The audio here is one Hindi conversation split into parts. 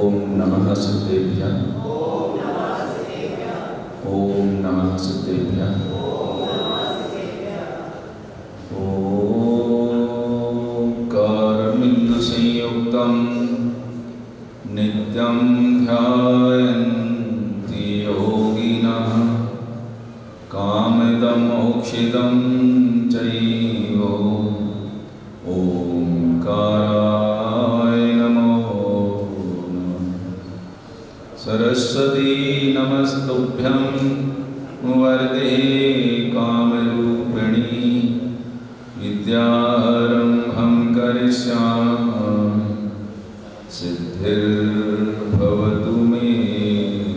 ओम नमः सिद्धेभ्यः। ओम नमः सिद्धेभ्यः। ओंकारबिंदु संयुक्तं नित्यं ध्यायन्ति योगिनः कामदं मोक्षदं चैव ओंकाराय नमो नमः। सरस्वती नमस्तुभ्यं वरदे कामरूपिणी विद्यारम्भं करिष्यामि सिद्धिर्भवतु मे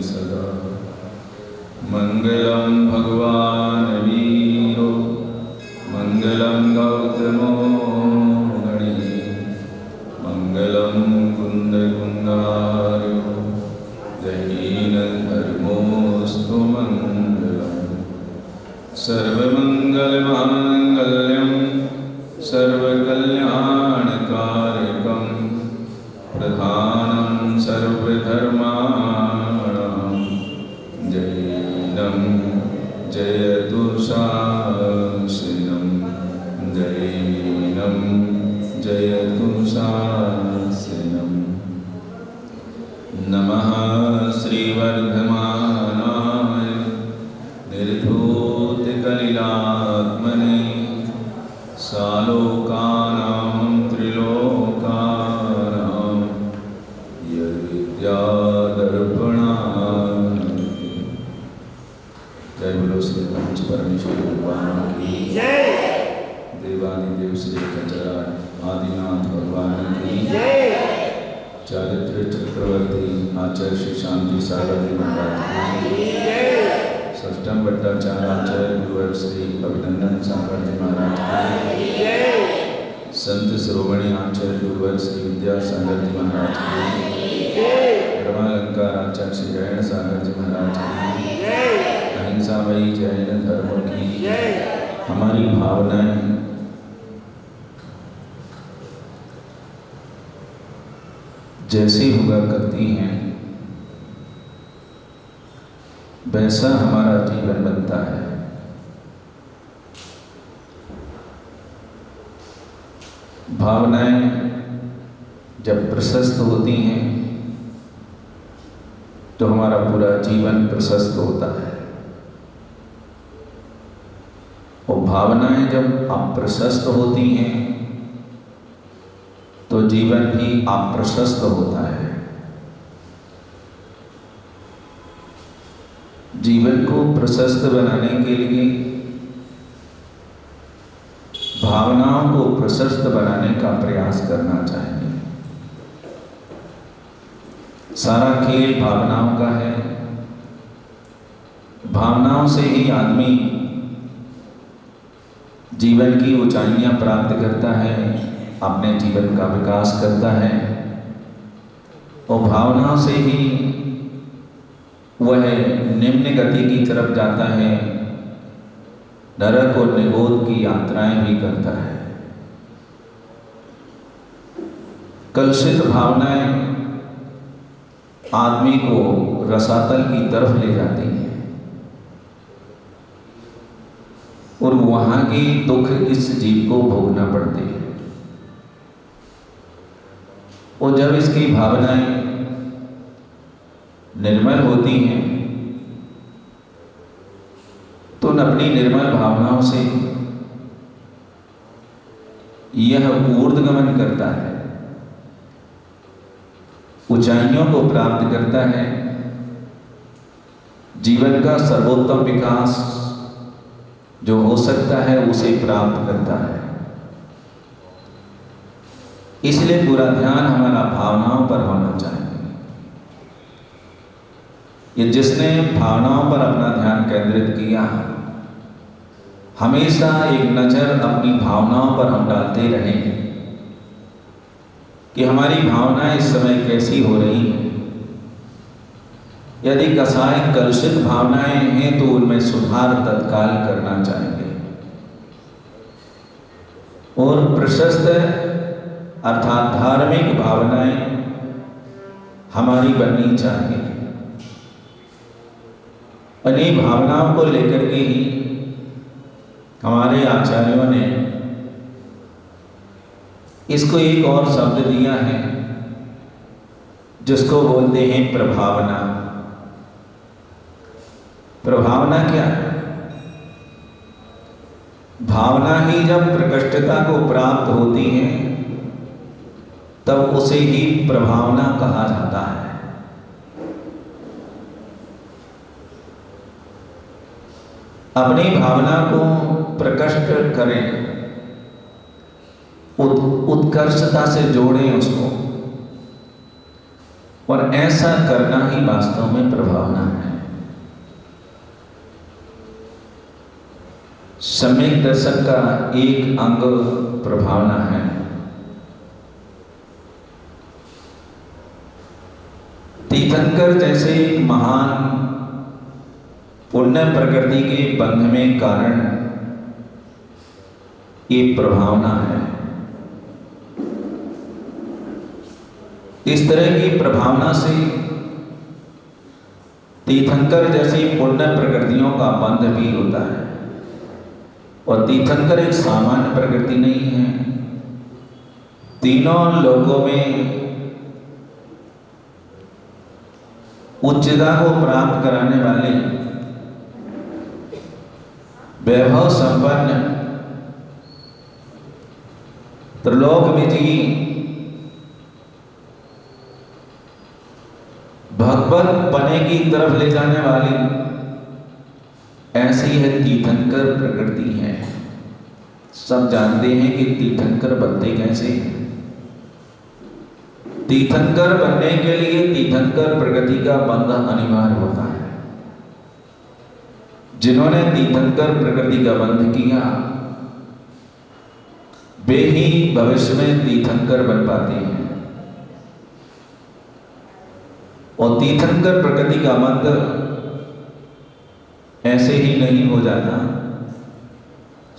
सदा। मंगलं भगवान् वीरो मंगलं गौतमो गणे मंगलं कुन्दकुन्दारो जैनधर्मोऽस्तु मंगलम्। सर्वमङ्गलमाङ्गल्यं सर्वकल्याणकारकं प्रधानं सर्वधर्माणां जैनं जयतु शासनं जैनं जयतु शासनं। नमः श्रीवर्धमानाय निर्धूतकलिलात्मने सालोकानां त्रिलोकानां यद्विद्यादर्पणाय। जय बोलो श्री पंच परमेश्वर भगवान की जय। देवादिदेव श्री कचराट आदिनाथ भगवान की जय। चारित्र चक्रवर्ती आचार्य श्री शांति सागर जी महाराज की जय। षष्ठम भट्टाचार्य आचार्य गुरुवर श्री अभिनंदन सागर जी महाराज की जय। संत श्रोमणी आचार्य गुरुवर श्री विद्यासागर जी महाराज की जय। ब्रह्मालंकार आचार्य श्री जैन सागर जी महाराज की जय। अहिंसा मई जैन धर्म की जय। हमारी भावनाएं जैसी हुआ करती हैं वैसा हमारा जीवन बनता है। भावनाएं जब प्रशस्त होती हैं तो हमारा पूरा जीवन प्रशस्त होता है, और भावनाएं जब अप्रशस्त होती हैं तो जीवन भी अप्रशस्त होता है। जीवन को प्रशस्त बनाने के लिए भावनाओं को प्रशस्त बनाने का प्रयास करना चाहिए। सारा खेल भावनाओं का है। भावनाओं से ही आदमी जीवन की ऊंचाइयां प्राप्त करता है, अपने जीवन का विकास करता है, और भावनाओं से ही वह निम्न गति की तरफ जाता है, नरक और निगोद की यात्राएं भी करता है। कलुषित भावनाएं आदमी को रसातल की तरफ ले जाती हैं, और वहां की दुख इस जीव को भोगना पड़ते हैं। और जब इसकी भावनाएं निर्मल होती हैं तो अपनी निर्मल भावनाओं से यह ऊर्ध्वगमन करता है, ऊंचाइयों को प्राप्त करता है, जीवन का सर्वोत्तम विकास जो हो सकता है उसे प्राप्त करता है। इसलिए पूरा ध्यान हमारा भावनाओं पर होना चाहिए। ये जिसने भावनाओं पर अपना ध्यान केंद्रित किया, हमेशा एक नजर अपनी भावनाओं पर हम डालते रहें कि हमारी भावनाएं इस समय कैसी हो रही हैं। यदि कसाय कलुषित भावनाएं हैं तो उनमें सुधार तत्काल करना चाहिए, और प्रशस्त अर्थात धार्मिक भावनाएं हमारी बननी चाहिए। इन्हीं भावनाओं को लेकर के ही हमारे आचार्यों ने इसको एक और शब्द दिया है जिसको बोलते हैं प्रभावना। प्रभावना क्या है? भावना ही जब प्रकृष्टता को प्राप्त होती है तब उसे ही प्रभावना कहा जाता है। अपनी भावना को प्रकट करें, उत्कर्षता से जोड़ें उसको, और ऐसा करना ही वास्तव में प्रभावना है। सम्यक दर्शन का एक अंग प्रभावना है। तीर्थंकर जैसे एक महान पुण्य प्रकृति के बंध में कारण ये प्रभावना है। इस तरह की प्रभावना से तीर्थंकर जैसी पुण्य प्रकृतियों का बंध भी होता है। और तीर्थंकर एक सामान्य प्रकृति नहीं है। तीनों लोकों में उच्चता को प्राप्त कराने वाले वैभव संपन्न त्रिलोक विजयी भगवत पने की तरफ ले जाने वाली ऐसी है तीर्थंकर प्रकृति है। सब जानते हैं कि तीर्थंकर बनते कैसे हैं। तीर्थंकर बनने के लिए तीर्थंकर प्रकृति का बंध अनिवार्य होता है। जिन्होंने तीर्थंकर प्रकृति का बंध किया वे ही भविष्य में तीर्थंकर बन पाते हैं। और तीर्थंकर प्रकृति का बंध ऐसे ही नहीं हो जाता।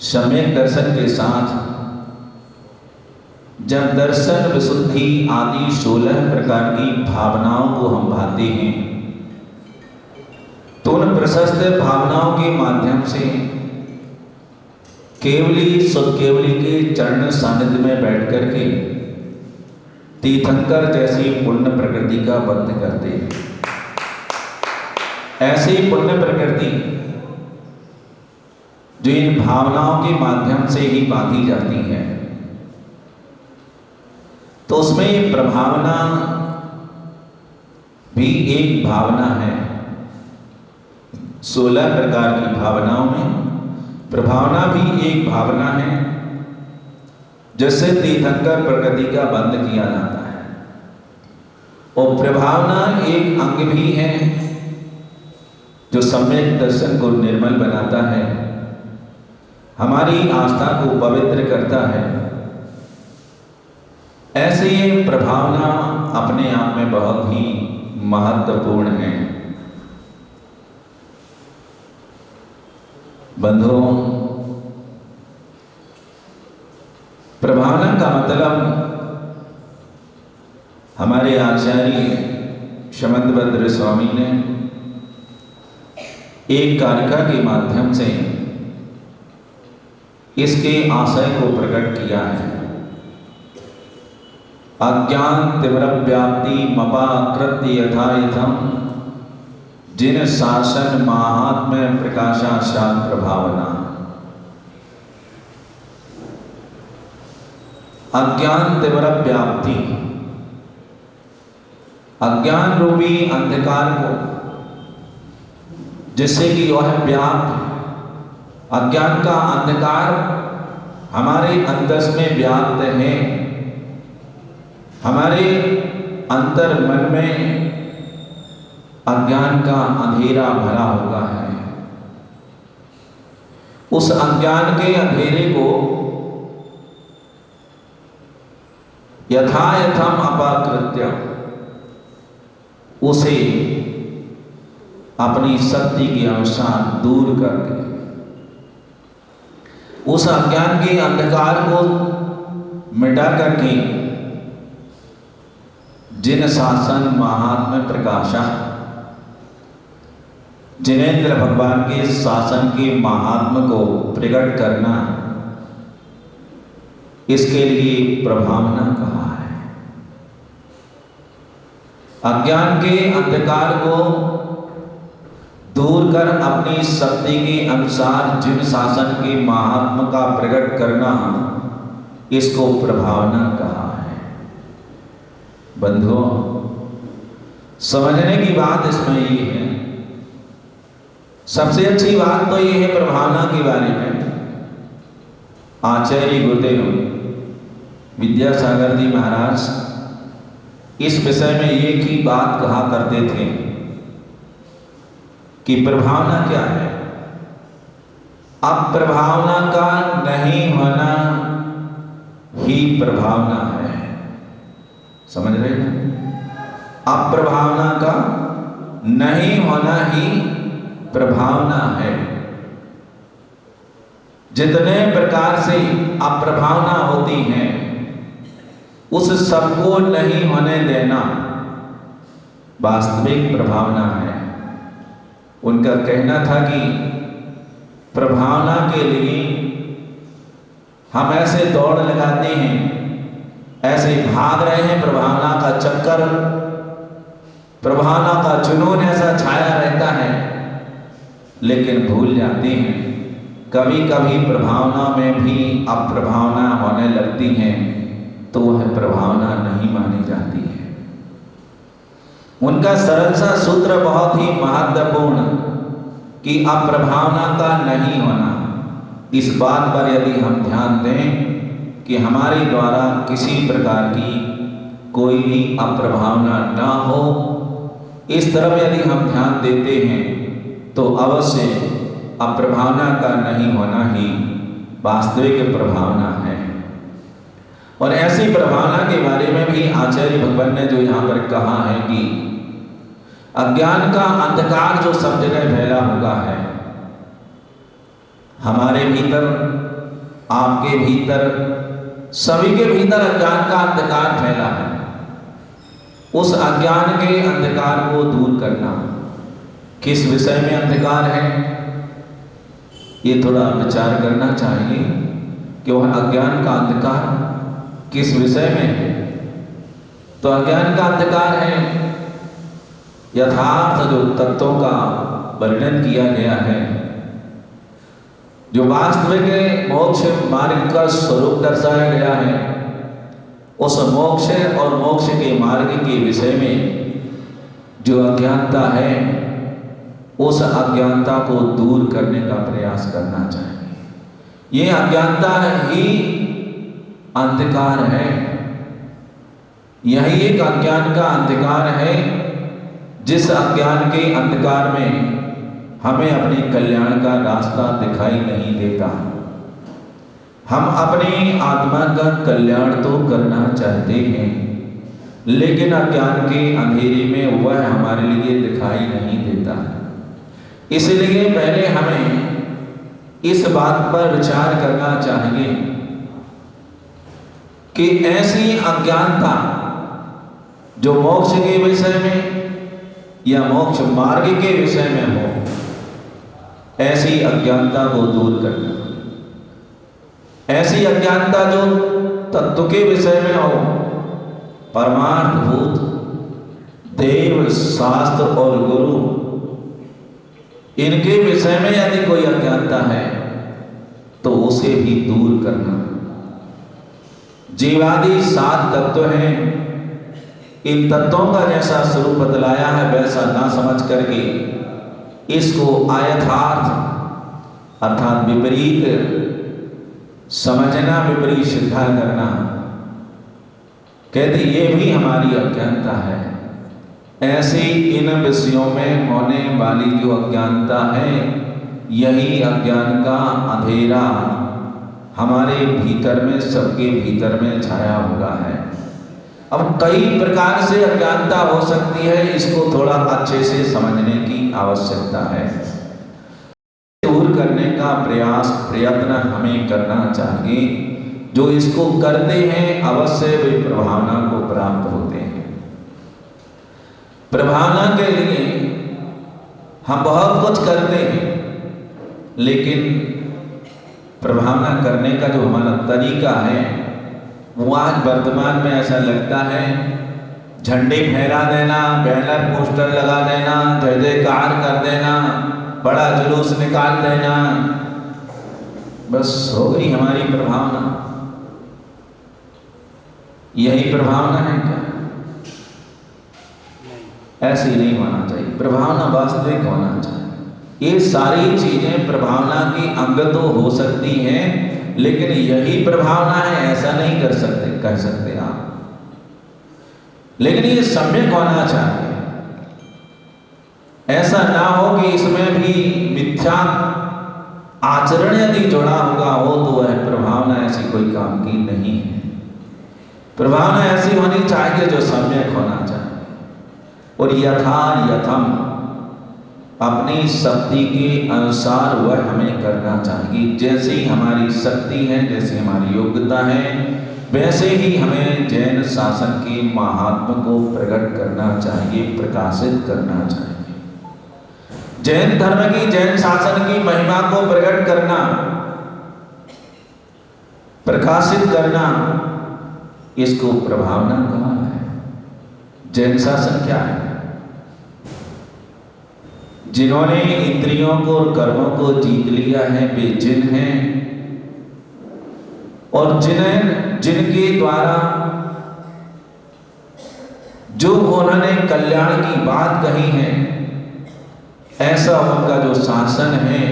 सम्यक दर्शन के साथ जब दर्शन विशुद्धि आदि 16 प्रकार की भावनाओं को हम भाते हैं तो उन प्रशस्त भावनाओं के माध्यम से केवली सुकेवली के चरण सानिध्य में बैठ करके तीर्थंकर जैसी पुण्य प्रकृति का बंध करते हैं। ऐसी पुण्य प्रकृति जो इन भावनाओं के माध्यम से ही बांधी जाती है तो उसमें ये प्रभावना भी एक भावना है। 16 प्रकार की भावनाओं में प्रभावना भी एक भावना है जिससे तीर्थंकर प्रकृति का बंध किया जाता है। और प्रभावना एक अंग भी है जो सम्यक दर्शन को निर्मल बनाता है, हमारी आस्था को पवित्र करता है। ऐसे ये प्रभावना अपने आप में बहुत ही महत्वपूर्ण है। बंधुओं, प्रभावना का मतलब हमारे आचार्य शमंतभद्र स्वामी ने एक कारिका के माध्यम से इसके आशय को प्रकट किया है। अज्ञान तीव्र व्याप्ति मपाकृत्य यथायथम जिन शासन महात्म्य प्रकाशा शांत प्रभावना। अज्ञान तीव्र व्याप्ति, अज्ञान रूपी अंधकार को जिससे कि वह व्याप्त, अज्ञान का अंधकार हमारे अंतस में व्याप्त है, हमारे अंतर मन में अज्ञान का अंधेरा भरा हुआ है। उस अज्ञान के अंधेरे को यथायथम अपाकृत्य उसे अपनी शक्ति के अनुसार दूर करके उस अज्ञान के अंधकार को मिटा करके जिन शासन महात्म्य प्रकाशा, जिनेंद्र भगवान के शासन के महात्म्य को प्रकट करना, इसके लिए प्रभावना कहा है। अज्ञान के अंधकार को दूर कर अपनी शक्ति के अनुसार जिन शासन के महात्म्य का प्रकट करना, इसको प्रभावना कहा है। बंधुओं, समझने की बात इसमें ये है, सबसे अच्छी बात तो ये है प्रभावना के बारे में आचार्य गुरुदेव विद्यासागर जी महाराज इस विषय में एक ही बात कहा करते थे कि प्रभावना क्या है। अब प्रभावना का नहीं होना ही प्रभावना है, समझ रहे ना। अब प्रभावना का नहीं होना ही प्रभावना है। जितने प्रकार से अप्रभावना होती हैं, उस सबको नहीं होने देना वास्तविक प्रभावना है। उनका कहना था कि प्रभावना के लिए हम ऐसे दौड़ लगाते हैं, ऐसे भाग रहे हैं, प्रभावना का चक्कर, प्रभावना का जुनून ऐसा छाया रहता है, लेकिन भूल जाते हैं कभी कभी प्रभावना में भी अप्रभावना होने लगती है, तो वह प्रभावना नहीं मानी जाती है। उनका सरल सा सूत्र बहुत ही महत्वपूर्ण कि अप्रभावना का नहीं होना। इस बात पर यदि हम ध्यान दें कि हमारे द्वारा किसी प्रकार की कोई भी अप्रभावना ना हो, इस तरफ यदि हम ध्यान देते हैं तो अवश्य अप्रभावना का नहीं होना ही वास्तविक प्रभावना है। और ऐसी प्रभावना के बारे में भी आचार्य भगवान ने जो यहाँ पर कहा है कि अज्ञान का अंधकार जो सब जगह फैला हुआ है, हमारे भीतर, आपके भीतर, सभी के भीतर अज्ञान का अंधकार फैला है। उस अज्ञान के अंधकार को दूर करना, किस विषय में अंधकार है ये थोड़ा विचार करना चाहिए कि वह अज्ञान का अंधकार किस विषय में है। तो अज्ञान का अंधकार है यथार्थ जो तत्वों का वर्णन किया गया है, जो वास्तविक मोक्ष मार्ग का स्वरूप दर्शाया गया है, उस मोक्ष और मोक्ष के मार्ग के विषय में जो अज्ञानता है, उस अज्ञानता को दूर करने का प्रयास करना चाहिए। ये अज्ञानता ही अंधकार है, यही एक अज्ञान का अंधकार है, जिस अज्ञान के अंधकार में हमें अपने कल्याण का रास्ता दिखाई नहीं देता। हम अपनी आत्मा का कल्याण तो करना चाहते हैं, लेकिन अज्ञान के अंधेरे में वह हमारे लिए दिखाई नहीं देता। इसलिए पहले हमें इस बात पर विचार करना चाहिए कि ऐसी अज्ञानता जो मोक्ष के विषय में या मोक्ष मार्ग के विषय में हो, ऐसी अज्ञानता को दूर करना। ऐसी अज्ञानता जो तत्व के विषय में हो, परमार्थ भूत देव शास्त्र और गुरु, इनके विषय में यदि कोई अज्ञानता है तो उसे भी दूर करना। जीवादि 7 तत्व हैं, इन तत्वों का जैसा स्वरूप बतलाया है वैसा ना समझ करके इसको अयथार्थ अर्थात विपरीत समझना, विपरीत सिद्धा करना, कहते ये भी हमारी अज्ञानता है। ऐसी इन विषयों में होने वाली जो अज्ञानता है, यही अज्ञान का अंधेरा हमारे भीतर में, सबके भीतर में छाया हुआ है। अब कई प्रकार से अज्ञानता हो सकती है, इसको थोड़ा अच्छे से समझने की आवश्यकता है। दूर करने का प्रयत्न हमें करना चाहिए। जो इसको करते हैं अवश्य वे प्रभावना को प्राप्त होते हैं। प्रभावना के लिए हम बहुत कुछ करते हैं, लेकिन प्रभावना करने का जो हमारा तरीका है वो आज वर्तमान में ऐसा लगता है झंडे फहरा देना, बैनर पोस्टर लगा देना, जय जयकार कर देना, बड़ा जुलूस निकाल देना, बस हो गई हमारी प्रभावना। यही प्रभावना है क्या? ऐसे ही नहीं होना चाहिए। प्रभावना वास्तविक होना चाहिए। ये सारी चीजें प्रभावना की अंग तो हो सकती हैं, लेकिन यही प्रभावना है ऐसा नहीं कर सकते, कह सकते आप। लेकिन ये सम्यक होना चाहिए। ऐसा ना हो कि इसमें भी मिथ्या आचरण यदि जुड़ा होगा हो तो वह प्रभावना ऐसी कोई काम की नहीं है। प्रभावना ऐसी होनी चाहिए जो सम्यक होना चाहिए और यथा यथम अपनी शक्ति के अनुसार वह हमें करना चाहिए। जैसे ही हमारी शक्ति है, जैसे हमारी योग्यता है, वैसे ही हमें जैन शासन के महात्म को प्रकट करना चाहिए, प्रकाशित करना चाहिए। जैन धर्म की, जैन शासन की महिमा को प्रकट करना, प्रकाशित करना, इसको प्रभावना कहा है। जैन शासन क्या है? जिन्होंने इंद्रियों को और कर्मों को जीत लिया है वे जिन हैं, और जिनके द्वारा जो उन्होंने कल्याण की बात कही है, ऐसा उनका जो शासन है,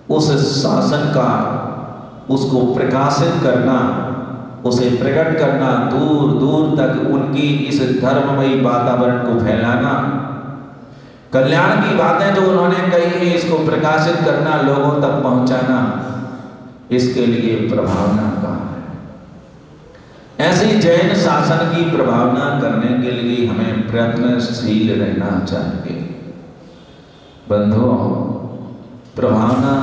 उस शासन का उसको प्रकाशित करना, उसे प्रकट करना, दूर दूर तक उनकी इस धर्ममयी वातावरण को फैलाना, कल्याण की बातें जो उन्होंने कही है इसको प्रकाशित करना, लोगों तक पहुंचाना, इसके लिए प्रभावना कहा है। ऐसी जैन शासन की प्रभावना करने के लिए हमें प्रयत्नशील रहना चाहिए। बंधुओं, प्रभावना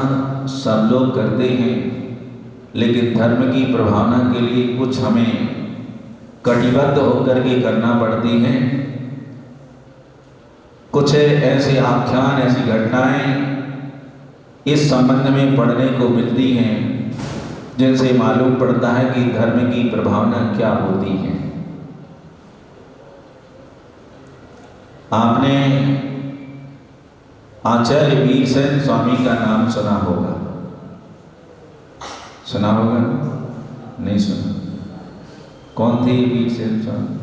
सब लोग करते हैं, लेकिन धर्म की प्रभावना के लिए कुछ हमें कटिबद्ध होकर के करना पड़ती है। कुछ ऐसे आख्यान, ऐसी घटनाएं इस संबंध में पढ़ने को मिलती हैं जिनसे मालूम पड़ता है कि धर्म की प्रभावना क्या होती है। आपने आचार्य वीरसेन स्वामी का नाम सुना होगा? सुना होगा? नहीं सुना? कौन थे वीरसेन स्वामी?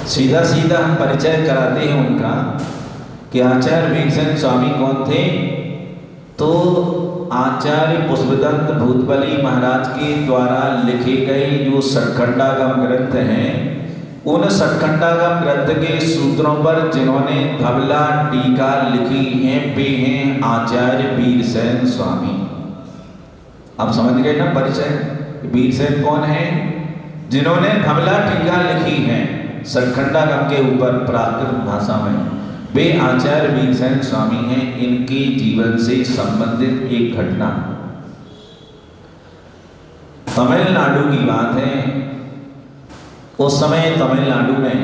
सीधा सीधा हम परिचय कराते हैं उनका कि आचार्य वीरसेन स्वामी कौन थे। तो आचार्य पुष्पदत्त भूतबली महाराज के द्वारा लिखे गए जो सतखंडागम ग्रंथ हैं, उन सतखंडागम ग्रंथ के सूत्रों पर जिन्होंने धवला टीका लिखी है वे हैं आचार्य वीरसेन स्वामी। आप समझ गए ना परिचय? वीरसेन कौन है? जिन्होंने धवला टीका लिखी है सतखंडागम के ऊपर प्राकृत भाषा में, वे आचार्य वीरसेन स्वामी हैं। इनके जीवन से संबंधित एक घटना तमिलनाडु की बात है। उस समय तमिलनाडु में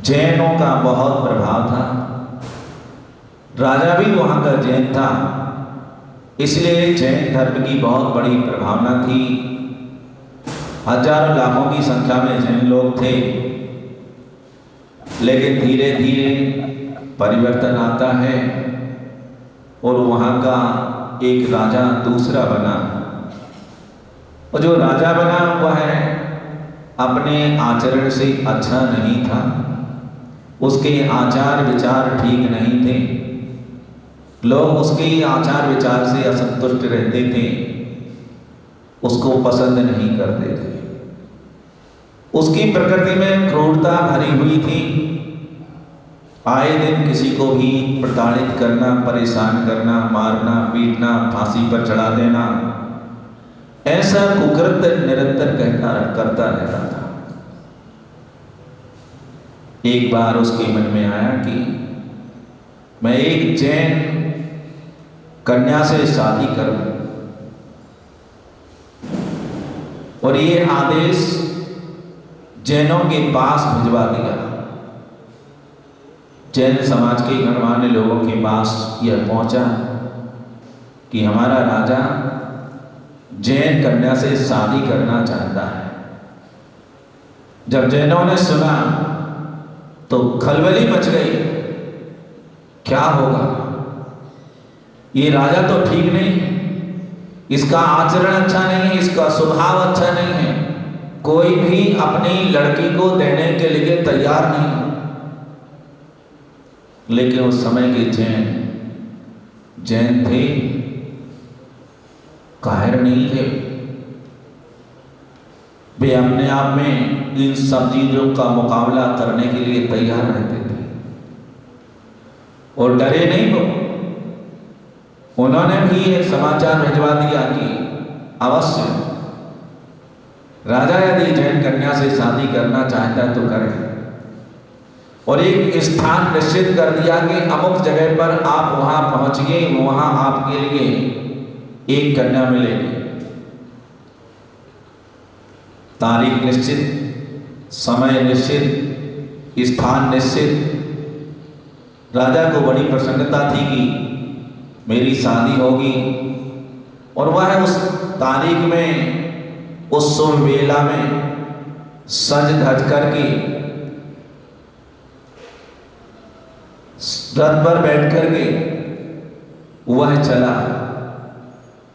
जैनों का बहुत प्रभाव था। राजा भी वहां का जैन था, इसलिए जैन धर्म की बहुत बड़ी प्रभावना थी। हजारों लाखों की संख्या में जैन लोग थे, लेकिन धीरे धीरे परिवर्तन आता है और वहाँ का एक राजा दूसरा बना, और जो राजा बना वह अपने आचरण से अच्छा नहीं था, उसके आचार विचार ठीक नहीं थे, लोग उसके आचार विचार से असंतुष्ट रहते थे, उसको पसंद नहीं करते थे। उसकी प्रकृति में क्रूरता भरी हुई थी। आए दिन किसी को भी प्रताड़ित करना, परेशान करना, मारना, पीटना, फांसी पर चढ़ा देना, ऐसा कुकृत्य निरंतर करता रहता था। एक बार उसके मन में आया कि मैं एक जैन कन्या से शादी करूं। और ये आदेश जैनों के पास भिजवा दिया। जैन समाज के गणमान्य लोगों के पास यह पहुंचा कि हमारा राजा जैन कन्या से शादी करना चाहता है। जब जैनों ने सुना तो खलबली मच गई। क्या होगा? ये राजा तो ठीक नहीं है, इसका आचरण अच्छा नहीं है, इसका स्वभाव अच्छा नहीं है, कोई भी अपनी लड़की को देने के लिए तैयार नहीं है। लेकिन उस समय के जैन थे, कायर नहीं थे। वे अपने आप में इन सब चीजों का मुकाबला करने के लिए तैयार रहते थे और डरे नहीं वो। उन्होंने भी एक समाचार भिजवा दिया कि अवश्य राजा यदि जैन कन्या से शादी करना चाहता है तो करें, और एक स्थान निश्चित कर दिया कि अमुक जगह पर आप वहां पहुंचिए, वहां आपके लिए एक कन्या मिलेगी। तारीख निश्चित, समय निश्चित, स्थान निश्चित। राजा को बड़ी प्रसन्नता थी कि मेरी शादी होगी, और वह उस तारीख में, उस शुभ वेला में सज धज करके रथ पर बैठ करके वह चला।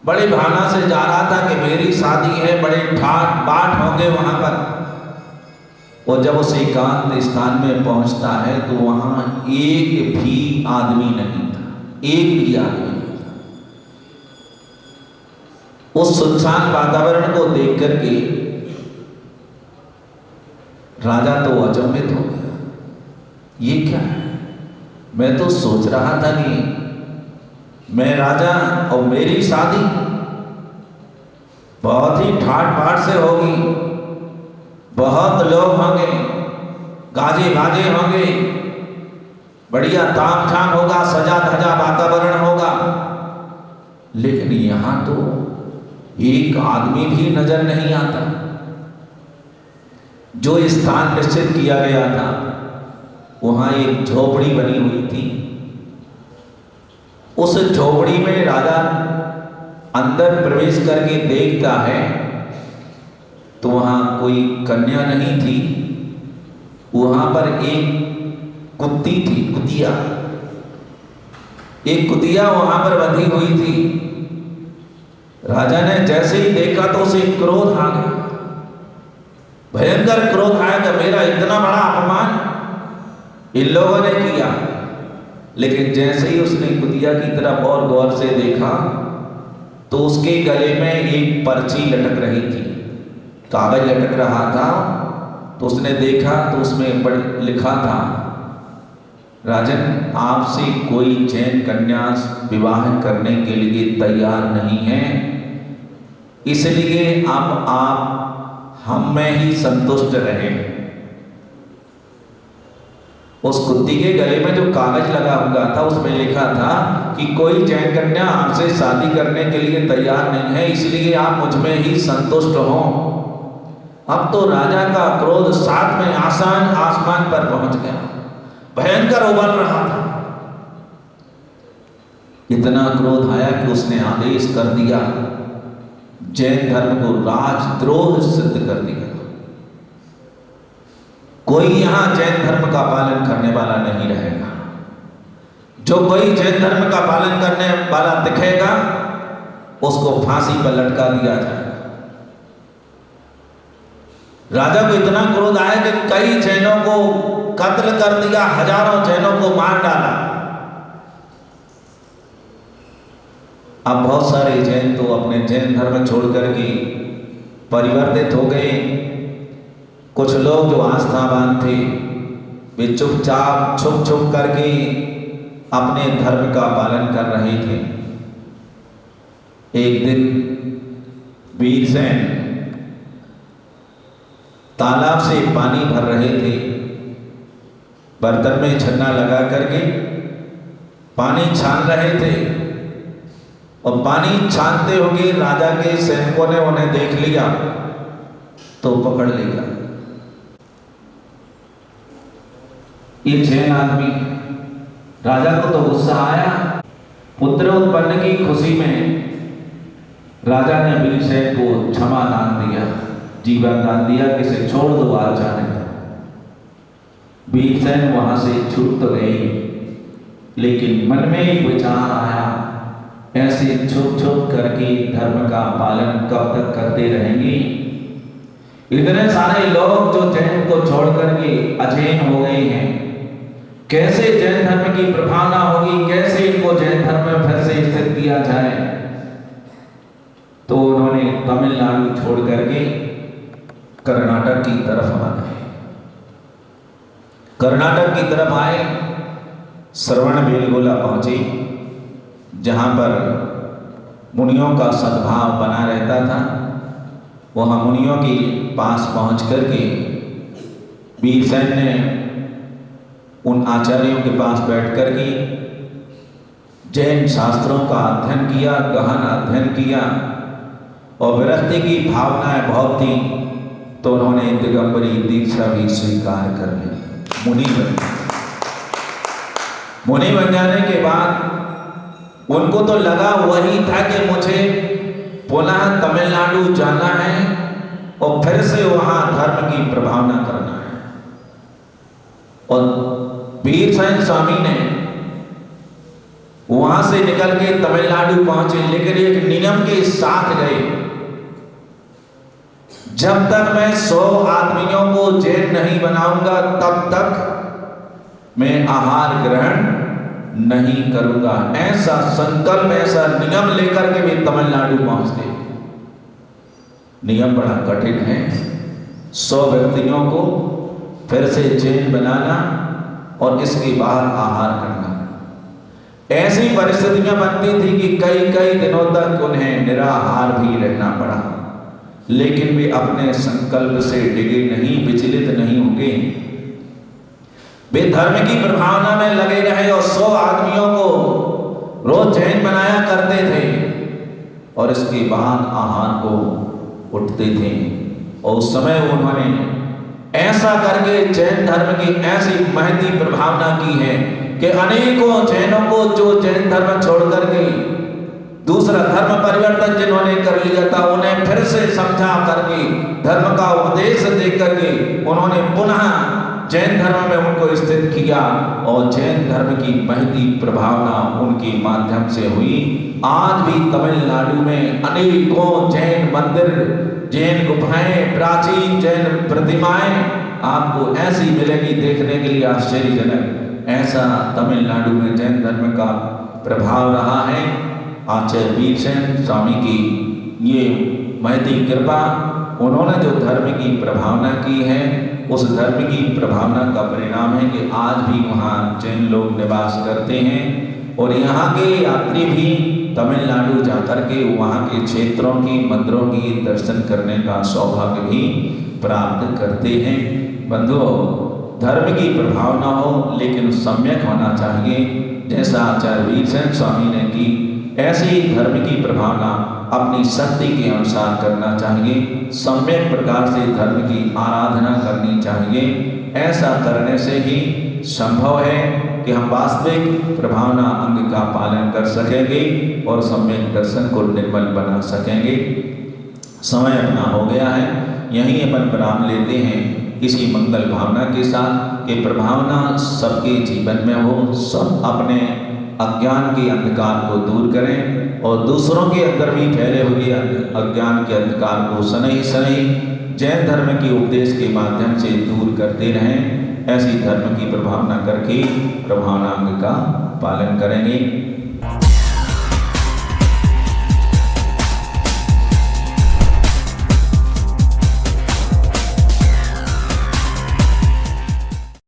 बड़ी भावना से जा रहा था कि मेरी शादी है, बड़े ठाट बाट होंगे वहां पर। और जब उस एकांत स्थान में पहुंचता है तो वहां एक भी आदमी नहीं था, एक भी आदमी नहीं था। उस सुनसान वातावरण को देख करके राजा तो अचंभित हो गया। ये क्या है? मैं तो सोच रहा था कि मैं राजा और मेरी शादी बहुत ही ठाट बाट से होगी, बहुत लोग होंगे, गाजे बाजे होंगे, बढ़िया ताम झाम होगा, सजा धजा वातावरण होगा। लेकिन यहां तो एक आदमी भी नजर नहीं आता। जो स्थान निश्चित किया गया था वहां एक झोपड़ी बनी हुई थी। उस झोपड़ी में राजा अंदर प्रवेश करके देखता है तो वहां कोई कन्या नहीं थी, वहां पर एक कुत्ती थी, कुतिया। एक कुतिया वहां पर बंधी हुई थी। राजा ने जैसे ही देखा तो उसे क्रोध आ गया, भयंकर क्रोध आया कि मेरा इतना बड़ा अपमान इन लोगों ने किया। लेकिन जैसे ही उसने कुतिया की तरफ और गौर से देखा तो उसके गले में एक पर्ची लटक रही थी, कागज लटक रहा था। तो उसने देखा तो उसमें लिखा था, राजन आपसे कोई जैन कन्या विवाह करने के लिए तैयार नहीं है, इसलिए अब आप हम में ही संतुष्ट रहें। उस कुत्ती के गले में जो कागज लगा हुआ था उसमें लिखा था कि कोई जैन कन्या आपसे शादी करने के लिए तैयार नहीं है, इसलिए आप मुझ में ही संतुष्ट हो। अब तो राजा का क्रोध साथ में आसमान पर पहुंच गया, भयंकर उबल रहा था। इतना क्रोध आया कि उसने आदेश कर दिया, जैन धर्म को राजद्रोह सिद्ध कर दिया। कोई यहां जैन धर्म का पालन करने वाला नहीं रहेगा। जो कोई जैन धर्म का पालन करने वाला दिखेगा उसको फांसी पर लटका दिया जाएगा। राजा को इतना क्रोध आया कि कई जैनों को कत्ल कर दिया, हजारों जैनों को मार डाला। अब बहुत सारे जैन तो अपने जैन धर्म छोड़ करके परिवर्तित हो गए। कुछ लोग जो आस्थावान थे वे चुपचाप छुप छुप करके अपने धर्म का पालन कर रहे थे। एक दिन वीरसेन तालाब से पानी भर रहे थे, बर्तन में छन्ना लगा करके पानी छान रहे थे, और पानी छानते हुए राजा के सैनिकों ने उन्हें देख लिया तो पकड़ लेगा। ये जैन आदमी, राजा को तो गुस्सा आया। पुत्र उत्पन्न की खुशी में राजा ने भीमसेन को क्षमा दान दिया, जीवन दान दिया कि इसे छोड़ दो, आज जाने दो। भीमसेन वहां से छूट तो गई, लेकिन मन में एक विचार आया, ऐसे छुप छुप करके धर्म का पालन कब तक करते रहेंगे? इतने सारे लोग जो जैन को छोड़ करके अजैन हो गए हैं, कैसे जैन धर्म की प्रभावना होगी, कैसे इनको जैन धर्म में फिर से स्थित किया जाए? तो उन्होंने तमिलनाडु छोड़ करके कर्नाटक की तरफ आ गए। कर्नाटक की तरफ आए, श्रवणबेलगोला पहुंचे, जहां पर मुनियों का सद्भाव बना रहता था। वहां मुनियों के पास पहुंच करके भीमसेन ने उन आचार्यों के पास बैठ करके जैन शास्त्रों का अध्ययन किया, गहन अध्ययन किया, और विरक्ति की भावनाएं बहुत थी, तो उन्होंने दिगंबरी दीक्षा भी स्वीकार कर ली, मुनि बन गए। मुनि बन जाने के बाद उनको तो लगा वही था कि मुझे पुनः तमिलनाडु जाना है और फिर से वहां धर्म की प्रभावना करना है। और भीमसेन स्वामी ने वहां से निकल के तमिलनाडु पहुंचे, लेकिन एक नियम के साथ गए, जब तक मैं 100 आदमियों को जैन नहीं बनाऊंगा तब तक मैं आहार ग्रहण नहीं करूंगा। ऐसा संकल्प, ऐसा नियम लेकर के वे तमिलनाडु पहुंचते। नियम बड़ा कठिन है, 100 व्यक्तियों को फिर से जैन बनाना और इसके बाद आहार करना। ऐसी परिस्थितियां बनती थी कि कई कई दिनों तक उन्हें निराहार भी रहना पड़ा, लेकिन वे अपने संकल्प से डिगे नहीं, विचलित नहीं होंगे। वे धर्म की प्रभावना में लगे रहे और 100 आदमियों को रोज जैन बनाया करते थे और इसके बाद आहार को उठते थे। और उस समय उन्होंने ऐसा करके जैन धर्म की ऐसी महती प्रभावना की है कि अनेकों जैनों को जो जैन धर्म छोड़ करके दूसरा धर्म परिवर्तन जिन्होंने कर लिया था, उन्हें फिर से समझा करके धर्म का उपदेश दे करके उन्होंने पुनः जैन धर्म में उनको स्थित किया और जैन धर्म की महती प्रभावना उनके माध्यम से हुई। आज भी तमिलनाडु में अनेकों जैन मंदिर, जैन गुफाएं, प्राचीन जैन प्रतिमाएं आपको ऐसी मिलेगी देखने के लिए आश्चर्यजनक। ऐसा तमिलनाडु में जैन धर्म का प्रभाव रहा है। आचार्य भीमसेन स्वामी की ये महती कृपा, उन्होंने जो धर्म की प्रभावना की है, उस धर्म की प्रभावना का परिणाम है कि आज भी वहाँ जैन लोग निवास करते हैं और यहाँ के यात्री भी तमिलनाडु जाकर के वहाँ के क्षेत्रों की मंदिरों की दर्शन करने का सौभाग्य भी प्राप्त करते हैं। बंधुओं, धर्म की प्रभावना हो लेकिन सम्यक होना चाहिए। जैसा आचार्य भीमसेन स्वामी ने की, ऐसे ही धर्म की प्रभावना अपनी शक्ति के अनुसार करना चाहिए। सम्यक प्रकार से धर्म की आराधना करनी चाहिए। ऐसा करने से ही संभव है कि हम वास्तविक प्रभावना अंग का पालन कर सकेंगे और सम्यक दर्शन को निर्मल बना सकेंगे। समय अपना हो गया है, यहीं अपन विराम लेते हैं इसी मंगल भावना के साथ कि प्रभावना सबके जीवन में हो, सब अपने अज्ञान के अंधकार को दूर करें और दूसरों के अंदर भी फैले हुए अज्ञान के अंधकार को शनैः शनैः जैन धर्म के उपदेश के माध्यम से दूर करते रहें। ऐसी धर्म की प्रभावना करके प्रभावनांग का पालन करेंगे।